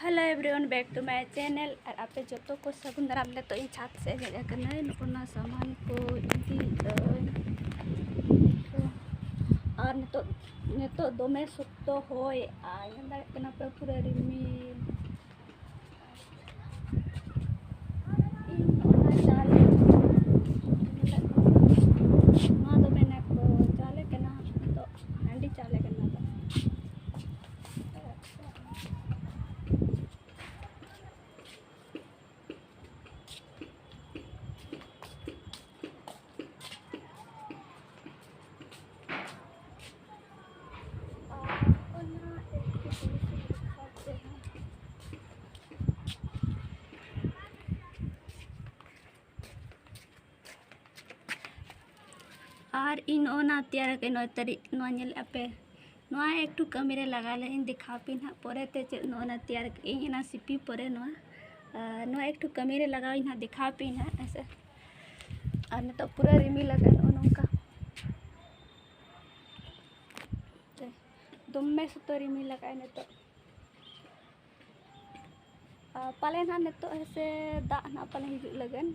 hello everyone back to my channel और आपे जो को सगुन दाराम ले तो इन छात से हेजना सामान को इदी और नितो दोमे सुक्तो होय पे पूरा रिमिल चाले चाले के ना तो हांडी चाले के ना और इन ओना तैयार के नय तरी नोल पे एक टू कमी रे लगा ले इन दिखा पी ना परे ते चे नोना तैयार के इन सिपी परे एक टू कमी रे लगा इन दिखा पी ना ऐसे और तो पूरा रिमी लगा नोका दमे सुतो रिमी लगा ने तो पाले ना ने तो ऐसे दा ना पाले हिजु लगन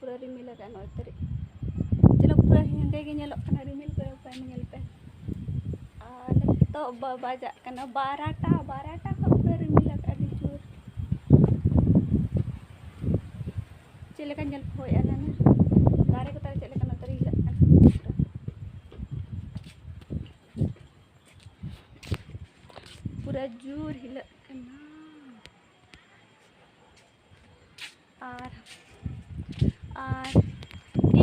पूरा रिमी लगा नय तरी पूरा हेंदे के नेलो कना रिमिल पे पे नेल पे तो बाजा कना बाराटा का पूरा रिमिल का दी जोर चले का नेल होय आना ना दारे को तारे चले कना तरी पूरा जोर हिल कना और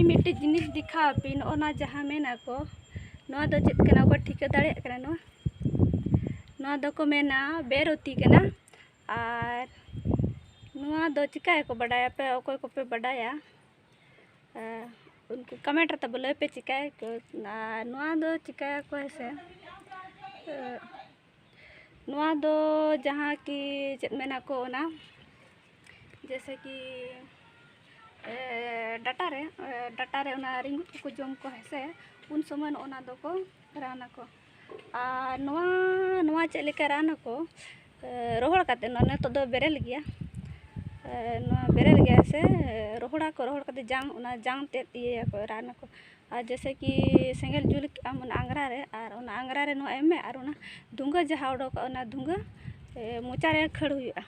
मिट्टी जिनिस दिखा पिन ओना जहाँ मेना को नवा दो चेत कना को ठिका दाड़े कना नवा दो को मेना बेरोती कना और नवा दो चिकाय को बडाया पे ओकोय को पे बडाया उनको कमेंट रता बोले पे चिकाय को नवा दो चिकाय को ऐसे नवा दो जहाँ की चेत मेना को ओना जैसे कि डाटा रे उना रिंगुट को जम को है उन समय ओना दो को राना को नवा चले का राना को रोहड़ काते ने तो दो बेरेल गया से रोहड़ा को रोहड़ काते जांग उना जांग ते ये को राना को और जैसे कि सेंगल जुल आम आंगरा रे और उना आंगरा रे नो एमे और उना धुंगा जहाँ उडोक उना धुंगा मोचा रे खड़ हुआ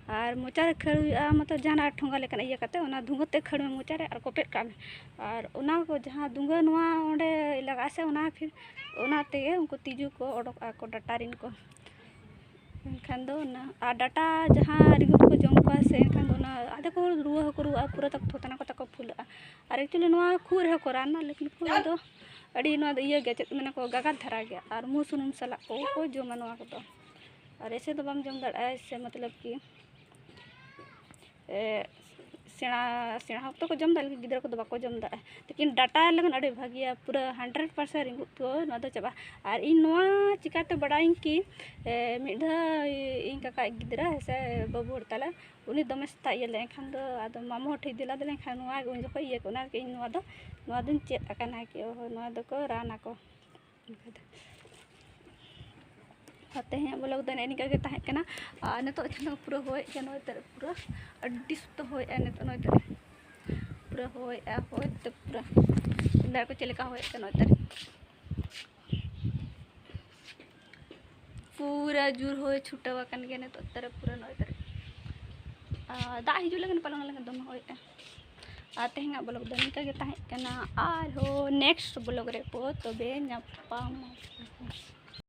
और मोचा रे खड़ हुआ मतलब जहाँ ठोंगा लेकिन इया करते उना धुंगते खड़ में मोचा रे और कोपेट का में और उना को जहाँ धुंगा नुआ ओंडे लगा से उना फिर उना ते उनको तीजू को ओडोक को डाटारिन को एनखान दो ना आ डाटा जहाँ रिंगुट को जम को से एनखान दो ना आधे को रुआ को रुआ पूरा तक थोतना को तक फुला और एक्चुअली नुआ खूर है को राना लेकिन खूर दो अड़ी नुआ दो इया गया मैंने को गागा धरा गया और मुँह सुनुम सला को जमा नुआ को तो और ऐसे तो बम जम दड़ा ऐसे मतलब कि सेना सेना तो को जम दा लेकिन गिदर को बाको जम दा लेकिन डाटा लगन अड़े भागिया पूरा 100% रिंगुट को ना तो चबा और इन नवा चिकाते बड़ाई कि मिधा इन काका गिदरा से बाबू हड़ताला उनी दमे सता ये लेखान दो आदो मामो हठी दिला दले खान नवा उन जको ये को ना के नवा दो चेत अकाना कि नवा दो को राना को होते हैं ब्लॉग दने निका के ताहे कना नेतो छन पूरा होय के नय तर पूरा अड्डी सुतो होय नेतो नय तर पूरा होय तो पूरा दार को चले का होय के नय तर पूरा जुर होय छुटावा कन के नेतो तर पूरा नय तर दा हिजु लगन पालन लगन दम होय तेहेंगा ब्लॉग दने निका के ताहे कना आर हो नेक्स्ट ब्लॉग रे पो तबे ᱧᱟᱯᱟᱢ